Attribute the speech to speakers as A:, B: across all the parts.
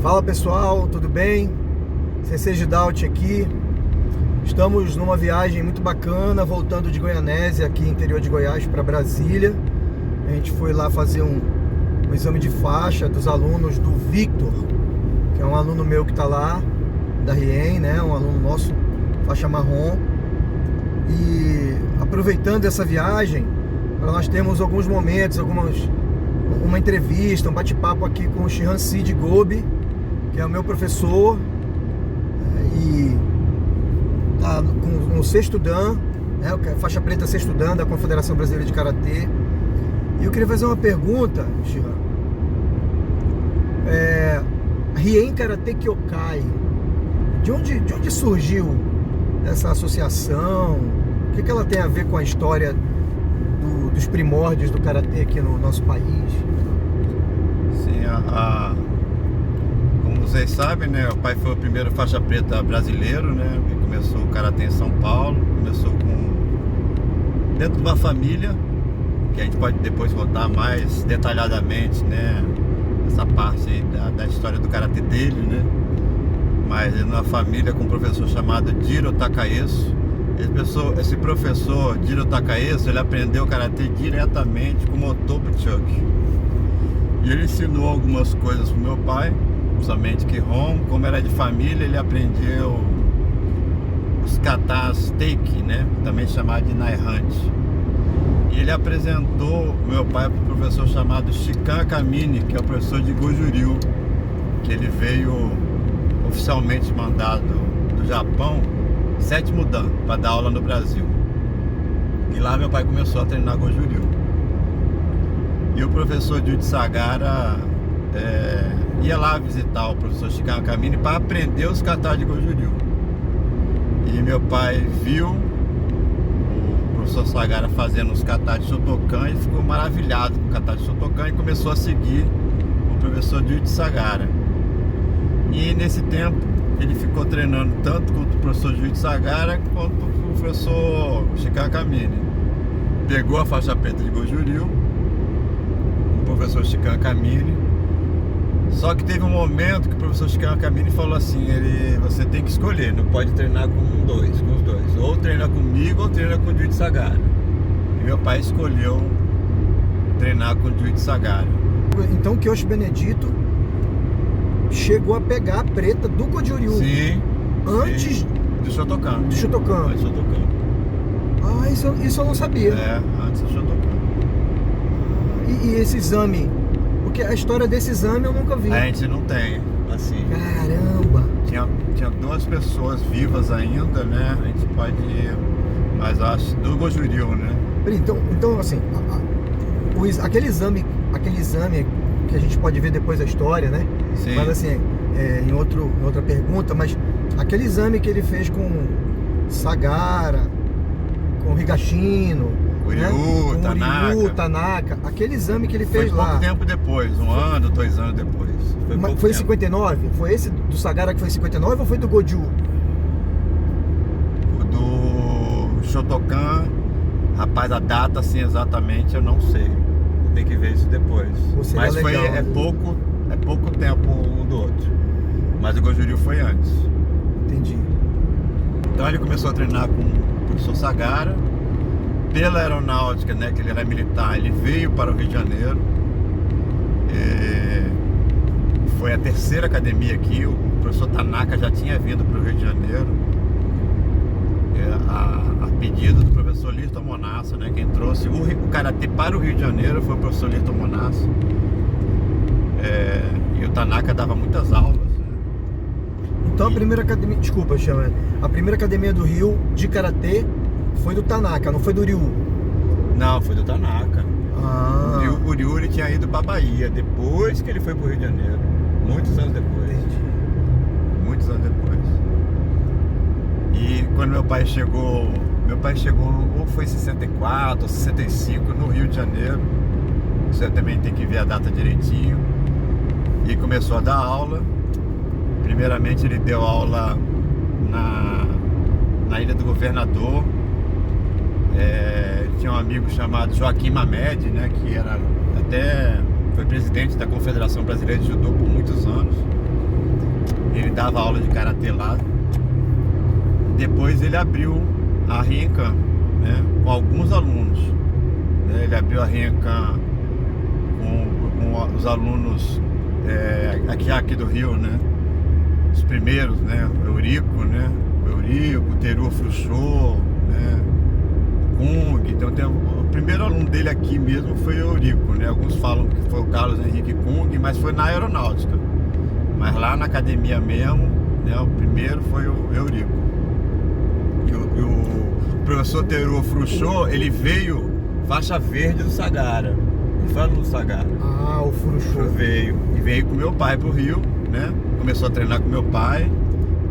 A: Fala pessoal, tudo bem? Sensei Gidaut aqui. Estamos numa viagem muito bacana, voltando de Goianésia, aqui interior de Goiás, para Brasília. A gente foi lá fazer um exame de faixa dos alunos do Victor, que é um aluno meu que está lá, da RIEM, né? Um aluno nosso, faixa marrom. E aproveitando essa viagem, nós temos alguns momentos, uma entrevista, um bate-papo aqui com o Shihan Sid Gobi, que é o meu professor, e tá com o sexto Dan, né, faixa preta sexto Dan da Confederação Brasileira de Karatê. E eu queria fazer uma pergunta, Shihan. RIEM Karatê Kyokai, de onde surgiu essa associação? O que ela tem a ver com a história dos primórdios do Karatê aqui no nosso país?
B: Sim, como vocês sabem, né, o pai foi o primeiro faixa preta brasileiro, né, que começou o Karatê em São Paulo, começou dentro de uma família, que a gente pode depois contar mais detalhadamente, né, essa parte da história do Karatê dele, né, mas numa família com um professor chamado Jiro Takaesu. Esse professor Jiro Takaesu, ele aprendeu o Karatê diretamente com o Motobu Chuck. E ele ensinou algumas coisas pro meu pai, somente que como era de família, ele aprendeu os katas Teiki, né? Também chamado de Naihante. E ele apresentou meu pai para um professor chamado Shikan Kamini, que é o professor de Goju-ryu, que ele veio oficialmente mandado do Japão, 7º Dan, para dar aula no Brasil. E lá meu pai começou a treinar Goju-ryu. E o professor Yuji Sagara ia lá visitar o professor Shikan Kamini para aprender os katas de Goju-ryu. E meu pai viu o professor Sagara fazendo os katas de Shotokan e ficou maravilhado com o kata de Shotokan e começou a seguir o professor Yuji Sagara. E nesse tempo ele ficou treinando tanto com o professor Yuji Sagara quanto com o professor Shikan Kamini. Pegou a faixa preta de Goju-ryu, o professor Shikan Kamini. Só que teve um momento que o professor Shikan Kamini falou assim: você tem que escolher, não pode treinar com os dois. Ou treina comigo ou treina com o Yuji Sagara. E meu pai escolheu treinar com o Yuji Sagara.
A: Então o Kyoshi Benedito chegou a pegar a preta do Goju-ryu.
B: Sim.
A: Antes
B: do Shotokan.
A: Do Shotokan.
B: Antes do Shotokan.
A: Ah, isso eu não sabia.
B: Antes do Shotokan.
A: E esse exame? Porque a história desse exame eu nunca vi.
B: A gente não tem, assim.
A: Caramba!
B: Tinha 2 pessoas vivas ainda, né? A gente pode... Mas acho do Goju-ryu, né?
A: Então assim, aquele exame que a gente pode ver depois da história, né?
B: Sim.
A: Mas assim, em outra pergunta, mas aquele exame que ele fez com Sagara, com Higashino,
B: Uryu,
A: né?
B: Tanaka.
A: Tanaka, aquele exame que ele fez
B: foi
A: lá.
B: Pouco tempo depois, 1 ano, 2 anos depois.
A: Foi em 59? Foi esse do Sagara que foi em 59 ou foi do Goju?
B: O do Shotokan, rapaz, a data assim exatamente eu não sei. Tem que ver isso depois. Mas
A: legal,
B: é pouco tempo um do outro. Mas o Goju-ryu foi antes.
A: Entendi.
B: Então ele começou a treinar com o professor Sagara. Pela aeronáutica, né, que ele era militar, ele veio para o Rio de Janeiro. Foi a 3ª academia aqui. O professor Tanaka já tinha vindo para o Rio de Janeiro. A pedido do professor Lirton Monassa, né, quem trouxe o Karatê para o Rio de Janeiro foi o professor Lirton Monassa. E o Tanaka dava muitas aulas, né?
A: Então a primeira academia, desculpa, Chama, a primeira academia do Rio de Karatê foi do Tanaka, não foi do Ryu?
B: Não, foi do Tanaka.
A: Ah.
B: O Ryu ele tinha ido para Bahia depois que ele foi para o Rio de Janeiro, muitos anos depois.
A: Entendi.
B: Muitos anos depois. E quando meu pai chegou ou foi em 64 ou 65 no Rio de Janeiro. Você também tem que ver a data direitinho. E começou a dar aula. Primeiramente ele deu aula na Ilha do Governador. Tinha um amigo chamado Joaquim Mamed, né, que foi presidente da Confederação Brasileira de Judô por muitos anos. ele dava aula de karatê lá. Depois ele abriu a Rincan, né, com alguns alunos, né? Ele abriu a Rincan com os alunos aqui do Rio, né? Os primeiros, né? O Eurico, né? O Teru Fruchot, né? O Kung. Então o primeiro aluno dele aqui mesmo foi o Eurico, né? Alguns falam que foi o Carlos Henrique Kung, mas foi na aeronáutica. Mas lá na academia mesmo, né? O primeiro foi o Eurico. E o professor Teru Fruchot, ele veio faixa verde do Sagara. Ele foi aluno do Sagara.
A: Ah, o Fruchot.
B: Veio com meu pai pro Rio, né? Começou a treinar com meu pai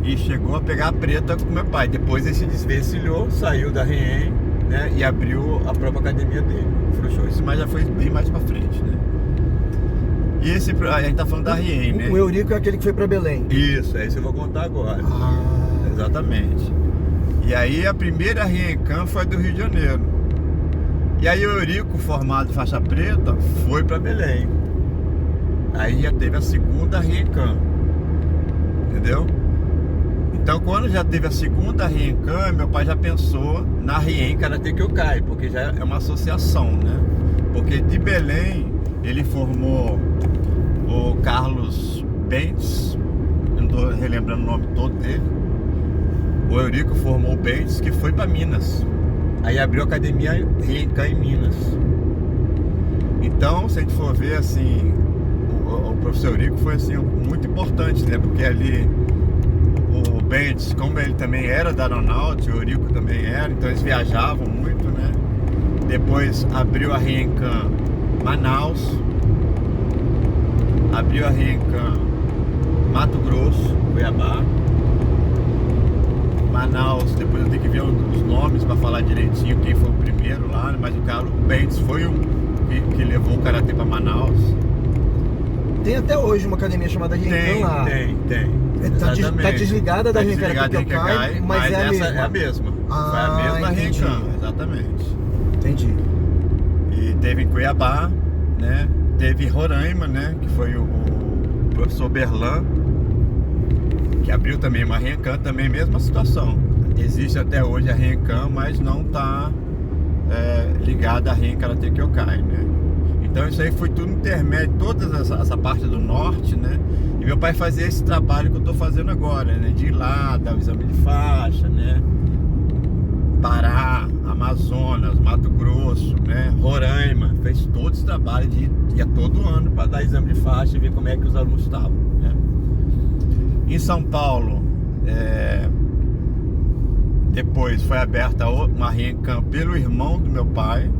B: e chegou a pegar a preta com meu pai. Depois ele se desvencilhou, saiu da RIEM, né? E abriu a própria academia dele, Fruchot. Isso já foi bem mais pra frente, né? E a gente tá falando da RIEM, né?
A: O Eurico é aquele que foi pra Belém.
B: Isso, é isso que eu vou contar agora. Exatamente. E aí a primeira Rincan foi do Rio de Janeiro. E aí o Eurico, formado faixa preta, foi para Belém. Aí já teve a segunda Rincan. Entendeu? Então quando já teve a segunda Rincan, meu pai já pensou na RIEM Karatê Kyokai, porque já é uma associação, né? Porque de Belém ele formou o Carlos Bentes, eu não estou relembrando o nome todo dele. O Eurico formou o Bentes, que foi para Minas. Aí abriu a academia Rincan em Minas. Então, se a gente for ver assim, o professor Eurico foi assim muito importante, né? Porque ali o Bentes, como ele também era da aeronáutica, o Eurico também era, então eles viajavam muito, né? Depois abriu a Rincan Manaus, abriu a Rincan Mato Grosso, Cuiabá. Manaus, depois eu tenho que ver os nomes para falar direitinho quem foi o primeiro lá, mas o Carlos Bentes foi o que levou o karatê para Manaus.
A: Tem até hoje uma academia chamada Rincan lá.
B: Tem.
A: Tá desligada da Rincan Kyokai, mas essa
B: é a mesma. Foi a mesma Rincan, exatamente.
A: Entendi.
B: E teve em Cuiabá, né? Teve em Roraima, né? Que foi o professor Berlan, que abriu também uma Rincan, também mesma situação. Existe até hoje a Rincan, mas não está ligada à RIEM Karatê Kyokai, né? Então isso aí foi tudo intermédio, toda essa parte do norte, né? E meu pai fazia esse trabalho que eu estou fazendo agora, né? De ir lá, dar o exame de faixa, né? Pará, Amazonas, Mato Grosso, né? Roraima, fez todo esse trabalho de ia todo ano para dar exame de faixa e ver como é que os alunos estavam, né? Em São Paulo, depois foi aberta uma Rincan pelo irmão do meu pai,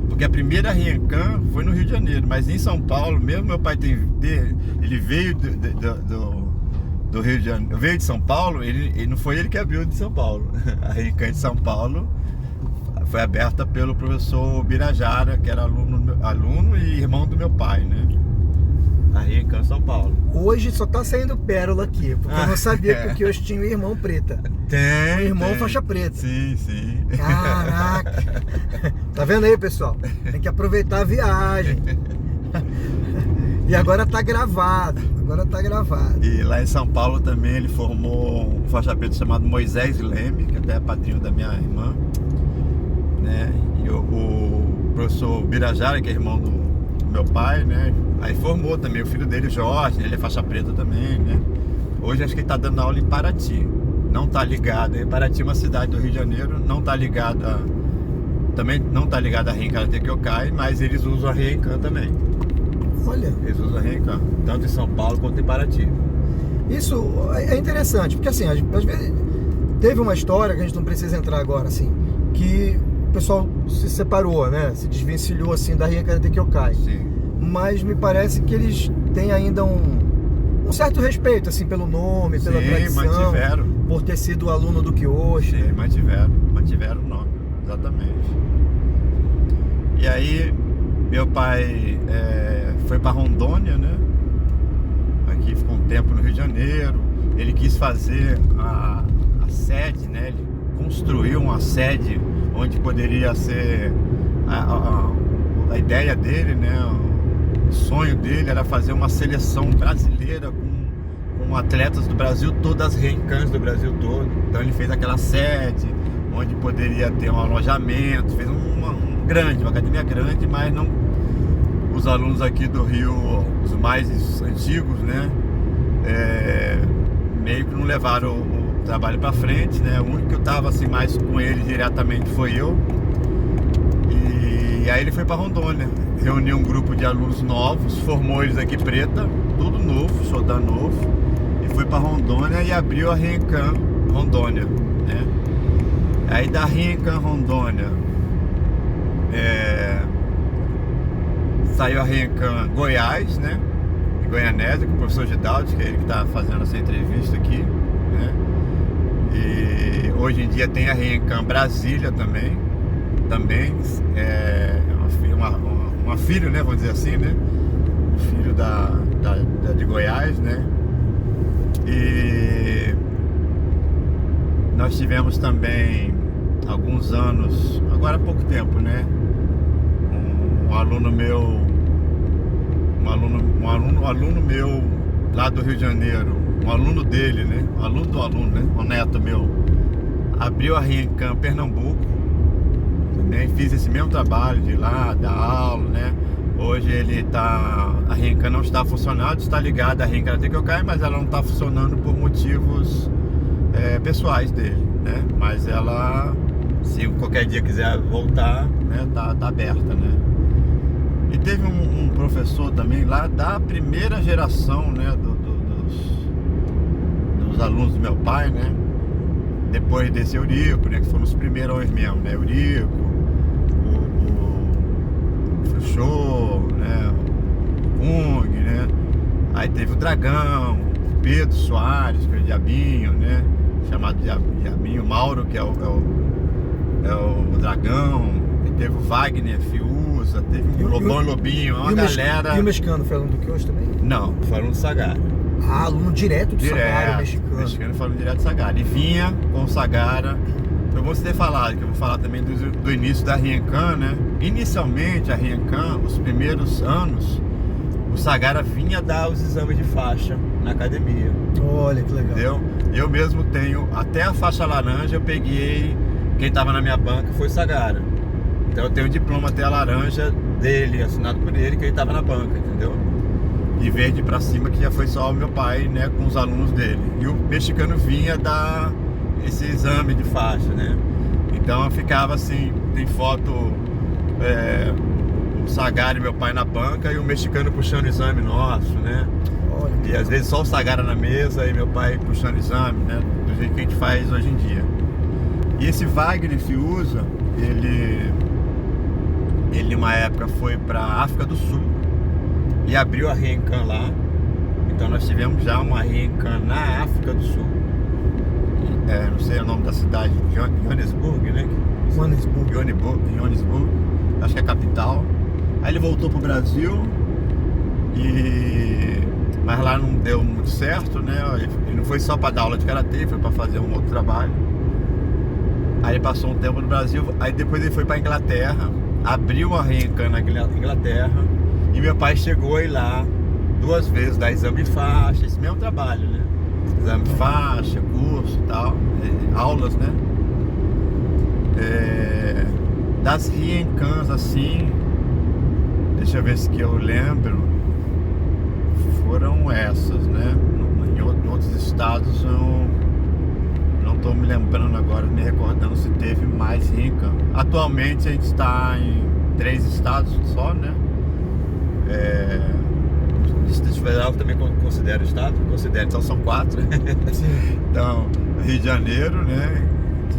B: porque a primeira Rincan foi no Rio de Janeiro, mas em São Paulo, mesmo meu pai ele veio do Rio de Janeiro, veio de São Paulo, ele não foi ele que abriu de São Paulo. A Rincan de São Paulo foi aberta pelo professor Birajara, que era aluno e irmão do meu pai, né? A Rincan São Paulo.
A: Hoje só tá saindo pérola aqui, porque eu não sabia que hoje tinha um irmão preta.
B: Tem.
A: Um irmão faixa preta.
B: Sim.
A: Caraca. Tá vendo aí, pessoal? Tem que aproveitar a viagem. E agora tá gravado.
B: E lá em São Paulo também ele formou um faixa preta chamado Moisés Leme, que até é padrinho da minha irmã, né? E o professor Birajara, que é irmão do meu pai, né? Aí formou também o filho dele, o Jorge, ele é faixa preta também, né? Hoje acho que ele tá dando aula em Paraty. Não tá ligado, Paraty é uma cidade do Rio de Janeiro, não tá ligada, também não tá ligada a RIEM Karatê Kyokai, mas eles usam a Rincan também.
A: Olha.
B: Eles usam a Rincan, tanto em São Paulo quanto em Paraty.
A: Isso é interessante, porque assim, às vezes teve uma história que a gente não precisa entrar agora, assim, que o pessoal se separou, né? Se desvencilhou assim da RIEM Karatê Kyokai.
B: Sim.
A: Mas me parece que eles têm ainda um certo respeito, assim, pelo nome, pela tradição.
B: Mantiveram.
A: Por ter sido aluno do Kyoshi.
B: Sim, mantiveram o nome, exatamente. E aí, meu pai foi para Rondônia, né? Aqui ficou um tempo no Rio de Janeiro. Ele quis fazer a sede, né? Ele construiu uma sede onde poderia ser a ideia dele, né? O sonho dele era fazer uma seleção brasileira com com atletas do Brasil todo, das Renkan do Brasil todo. Então ele fez aquela sede onde poderia ter um alojamento, fez uma academia grande, mas não, os alunos aqui do Rio, os mais antigos, né, meio que não levaram o trabalho para frente, né? O único que eu estava assim mais com ele diretamente foi eu. E aí ele foi para Rondônia, reuniu um grupo de alunos novos, formou eles aqui Preta, tudo novo, soldar novo, e foi para Rondônia e abriu a Renkan Rondônia, né? Aí da Renkan Rondônia saiu a Renkan Goiás, né? Goianésia, com o professor Gidaldi, que é ele que está fazendo essa entrevista aqui, né? E hoje em dia tem a Renkan Brasília também uma filha, né, vamos dizer assim, né, filho de Goiás, né. E nós tivemos também alguns anos, agora há pouco tempo, né, um aluno meu lá do Rio de Janeiro, um aluno dele, né, um neto meu, abriu a Renkan Pernambuco. Também fiz esse mesmo trabalho de ir lá, dar aula, né? Hoje a Renkan não está funcionando, está ligada à Renkan Karate Kyokai, mas ela não está funcionando por motivos pessoais dele, né? Mas ela, se qualquer dia quiser voltar, né, tá aberta, né? E teve um professor também lá da primeira geração, né, dos alunos do meu pai, né? Depois desse Eurico, né, que foram os primeiros mesmo, né? Eurico, o Fruchô, né? O Kung, né? Aí teve o Dragão, o Pedro Soares, que é o Diabinho, né? Chamado Diabinho, Mauro, que é o Dragão, e teve o Wagner Fiuza, teve o Lobão e Lobinho, uma galera.
A: E o mexicano foi aluno do Kyoshi também?
B: Não, foi aluno do Sagara.
A: Ah, aluno direto do Sagara, mexicano.
B: Mexicano falando direto do Sagara. E vinha com o Sagara. Eu vou ter falado, que eu vou falar também do início da Renkan, né? Inicialmente a Renkan, os primeiros anos, o Sagara vinha dar os exames de faixa na academia.
A: Olha que legal.
B: Entendeu? Eu mesmo tenho, até a faixa laranja eu peguei, quem estava na minha banca foi o Sagara. Então eu tenho o diploma até a laranja dele, assinado por ele, que ele estava na banca, entendeu? E verde pra cima, que já foi só o meu pai, né, com os alunos dele. E o mexicano vinha dar esse exame de faixa, né? Então eu ficava assim, tem foto, o Sagara e meu pai na banca e o mexicano puxando o exame nosso, né?
A: Olha,
B: e às vezes só o Sagara na mesa e meu pai puxando o exame, né? Do jeito que a gente faz hoje em dia. E esse Wagner Fiuza, ele uma época foi pra África do Sul e abriu a Renkan lá. Então nós tivemos já uma Renkan na África do Sul. Não sei o nome da cidade, Johannesburg, né? Johannesburg, acho que é a capital. Aí ele voltou pro Brasil, mas lá não deu muito certo, né? Ele não foi só para dar aula de karatê, foi para fazer um outro trabalho. Aí ele passou um tempo no Brasil, aí depois ele foi para Inglaterra, abriu a Renkan na Inglaterra, e meu pai chegou aí lá 2 vezes, dar exame de faixa, esse mesmo trabalho, né? Exame de faixa, curso e tal, aulas, né? Das Renkans assim, deixa eu ver se que eu lembro, foram essas, né? Em outros estados eu não estou me lembrando agora, me recordando se teve mais Renkan. Atualmente a gente está em 3 estados só, né? O Distrito Federal também considera estado? Considera, então são 4. Então, Rio de Janeiro, né?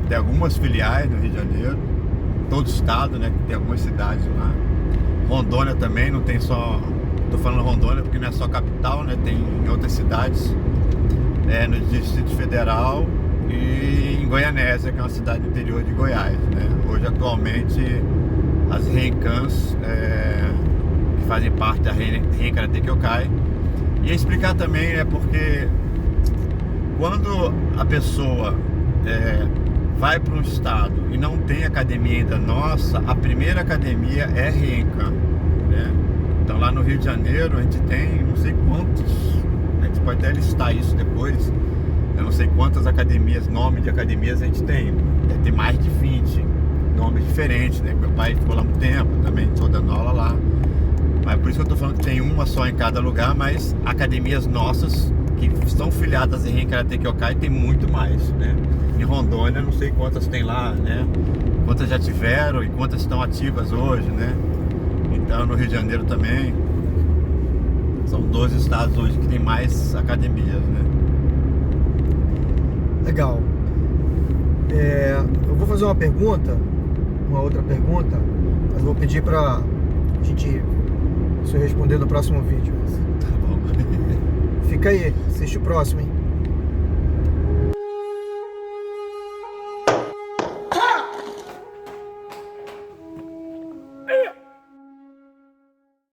B: Tem algumas filiais no Rio de Janeiro, todo estado, né? Tem algumas cidades lá. Rondônia também, não tem só. Tô falando Rondônia porque não é só capital, né? Tem em outras cidades, no Distrito Federal e em Goianésia, que é uma cidade do interior de Goiás, né? Hoje, atualmente, as Renkans que fazem parte da Renkan Karate Kyokai. E explicar também, né? Porque quando a pessoa vai para um estado e não tem academia ainda nossa, a primeira academia é Renkan, né? Então lá no Rio de Janeiro a gente tem não sei quantos, a gente pode até listar isso depois. Eu não sei quantas academias, nome de academias a gente tem. Deve ter mais de 20 nomes diferentes, né? Meu pai ficou lá muito tempo, também estou dando aula lá. Mas por isso que eu tô falando que tem uma só em cada lugar, mas academias nossas que são filiadas em Ren Karatê Kyokai tem muito mais, né? Em Rondônia, não sei quantas tem lá, né? Quantas já tiveram e quantas estão ativas hoje, né? Então no Rio de Janeiro também. São 12 estados hoje que tem mais academias, né?
A: Legal. Eu vou fazer uma outra pergunta, mas eu vou pedir pra gente se responder no próximo vídeo.
B: Tá bom.
A: Fica aí, assiste o próximo, hein?